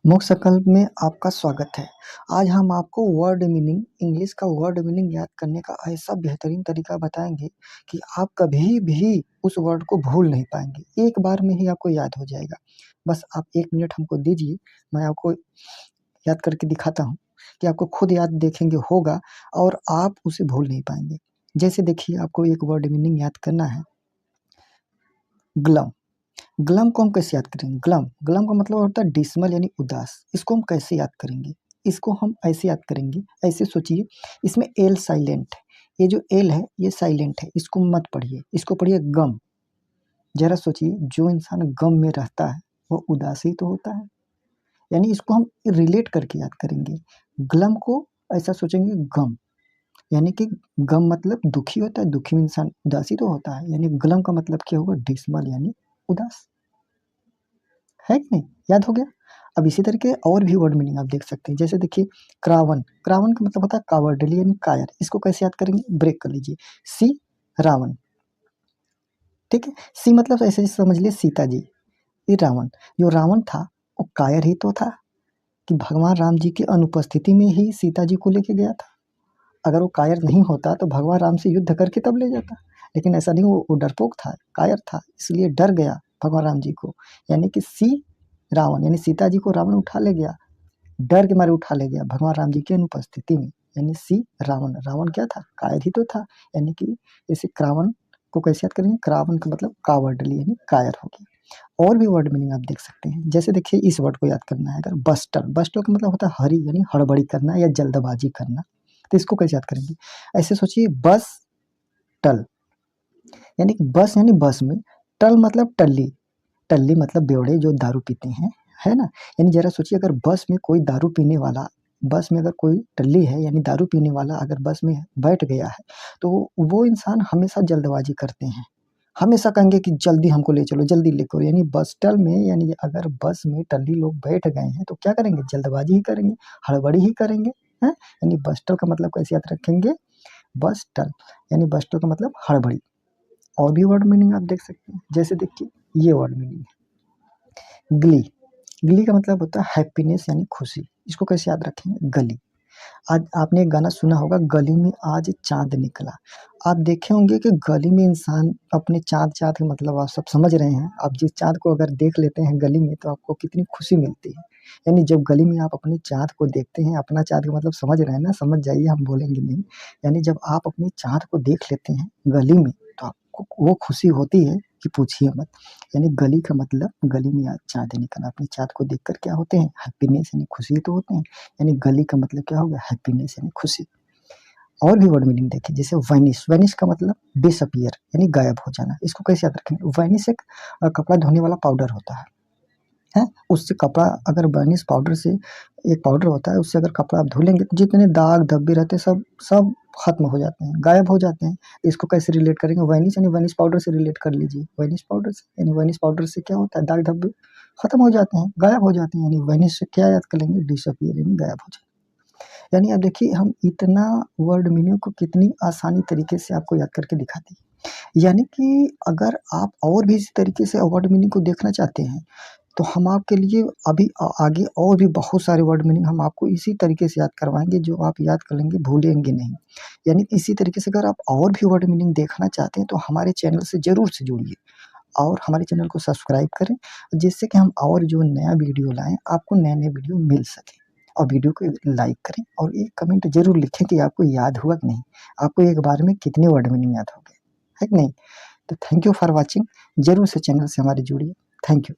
मुख्य संकल्प में आपका स्वागत है। आज हम आपको वर्ड मीनिंग, इंग्लिश का वर्ड मीनिंग याद करने का ऐसा बेहतरीन तरीका बताएँगे कि आप कभी भी उस वर्ड को भूल नहीं पाएँगे। एक बार में ही आपको याद हो जाएगा। बस आप 1 मिनट हमको दीजिए, मैं आपको याद करके दिखाता हूँ कि आपको खुद याद देखेंगे होगा और आप उसे भूल नहीं पाएँगे। जैसे देखिए, आपको एक वर्ड मीनिंग याद करना है, ग्लम। ग्लम को हम कैसे याद करेंगे? ग्लम ग्लम का मतलब होता है डिसमल यानी उदास। इसको हम कैसे याद करेंगे? इसको हम ऐसे याद करेंगे, ऐसे सोचिए, इसमें एल साइलेंट है। ये जो एल है ये साइलेंट है, इसको मत पढ़िए, इसको पढ़िए गम। जरा सोचिए, जो इंसान गम में रहता है वो उदास ही तो होता है। यानी इसको हम रिलेट करके याद करेंगे। ग्लम को ऐसा सोचेंगे, गम यानी कि गम मतलब दुखी होता है, दुखी में इंसान उदासी तो होता है, यानी ग्लम का मतलब क्या होगा? डिसमल यानी उदास। है कि नहीं? याद हो गया? अब इसी तरीके और भी वर्ड मीनिंग आप देख सकते हैं। जैसे देखिए, क्रावन। क्रावन का मतलब होता है कावर्डली यानी कायर। इसको कैसे याद करेंगे? ब्रेक कर लीजिए। सी रावण, ठीक है? सी मतलब ऐसे समझ लिए सीता जी। ये रावण, जो रावण था वो कायर ही तो था कि भगवान राम जी की अनुपस्थिति में ही सीता जी को लेके गया था। अगर वो कायर नहीं होता तो भगवान राम से युद्ध करके तब ले जाता। लेकिन ऐसा नहीं, वो डरपोक था, कायर था, इसलिए डर गया भगवान राम जी को। यानी कि सी रावण यानी सीता जी को रावण उठा ले गया, डर के मारे उठा ले गया भगवान राम जी की अनुपस्थिति में। यानी सी रावण। रावण क्या था? कायर ही तो था। यानी कि इसे क्रावण को कैसे याद करेंगे? क्रावण का मतलब कावर्डली यानी कायर हो गया। और भी वर्ड मीनिंग आप देख सकते हैं। जैसे देखिए, इस वर्ड को याद करना है अगर, बस्टर। बस्टर का मतलब होता है हरी यानी हड़बड़ी करना या जल्दबाजी करना। तो इसको कैसे याद करेंगे? ऐसे सोचिए, बस टल यानी कि बस यानी बस में, टल मतलब टल्ली। टल्ली मतलब बेवड़े जो दारू पीते हैं, है ना? यानी ज़रा सोचिए, अगर बस में कोई दारू पीने वाला, बस में अगर कोई टल्ली है यानी दारू पीने वाला अगर बस में बैठ गया है, तो वो इंसान हमेशा जल्दबाजी करते हैं। हमेशा कहेंगे कि जल्दी हमको ले चलो, जल्दी लेको, यानी बस टल में, यानी अगर बस में टल्ली लोग बैठ गए हैं तो क्या करेंगे? जल्दबाजी ही करेंगे, हड़बड़ी ही करेंगे, हैं? यानी बस टल का मतलब कैसे याद रखेंगे? बस टल यानी बस टल का मतलब हड़बड़ी। और भी वर्ड मीनिंग आप देख सकते हैं। जैसे देखिए, ये वर्ड मीनिंग है ग्ली। ग्ली का मतलब होता है हैप्पीनेस यानी खुशी। इसको कैसे याद रखेंगे? गली। आज आपने एक गाना सुना होगा, गली में आज चाँद निकला। आप देखे होंगे कि गली में इंसान अपने चाँद, चाँद का मतलब आप सब समझ रहे हैं। आप जिस चाँद को अगर देख लेते हैं गली में तो आपको कितनी खुशी मिलती है। यानी जब गली में आप अपने चाँद को देखते हैं, अपना चाँद का मतलब समझ रहे हैं ना? समझ जाइए, हम बोलेंगे नहीं। यानी जब आप अपने चाँद को देख लेते हैं गली में तो आपको वो खुशी होती है कि पूछिए मत। यानी गली का मतलब, गली में आज चाँद निकला। अपने चाँद को देखकर क्या होते हैं? हैप्पीनेस यानी खुशी तो होते हैं। यानी गली का मतलब क्या हो गया? हैप्पीनेस यानी खुशी। और भी वर्ड मीनिंग देखिए, जैसे वैनिश। वैनिश का मतलब डिसअपीयर यानी गायब हो जाना। इसको कैसे याद रखेंगे? वैनिश एक कपड़ा धोने वाला पाउडर होता है? उससे कपड़ा, अगर वैनिश पाउडर से, एक पाउडर होता है, उससे अगर कपड़ा आप धुलेंगे तो जितने दाग धब्बे रहते हैं सब सब खत्म हो जाते हैं, गायब हो जाते हैं। इसको कैसे रिलेट करेंगे? वैनिश यानी वैनिश पाउडर से रिलेट कर लीजिए। वैनिश पाउडर से, यानी वैनिश पाउडर से क्या होता है? दाग धब्बे खत्म हो जाते हैं, गायब हो जाते हैं। यानी वैनिश से क्या याद कर लेंगे? डिसअपीयर यानी गायब हो जाए। यानी आप देखिए, हम इतना वर्ड मीनिंग को कितनी आसानी तरीके से आपको याद करके दिखा दी। यानी कि अगर आप और भी इसी तरीके से वर्ड मीनिंग को देखना चाहते हैं तो हम आपके लिए अभी आगे और भी बहुत सारे वर्ड मीनिंग हम आपको इसी तरीके से याद करवाएँगे, जो आप याद कर लेंगे, भूलेंगे नहीं। यानी इसी तरीके से अगर आप और भी वर्ड मीनिंग देखना चाहते हैं तो हमारे चैनल से ज़रूर से जुड़िए और हमारे चैनल को सब्सक्राइब करें, जिससे कि हम और जो नया वीडियो लाएँ, आपको नए-नए वीडियो मिल सकें। और वीडियो को लाइक करें और एक कमेंट ज़रूर लिखें कि आपको याद हुआ कि नहीं? आपको एक बार में कितने वर्ड मीनिंग याद हो गए, है कि नहीं? तो थैंक यू फॉर वॉचिंग। ज़रूर से चैनल से हमारे जुड़िए। Thank you.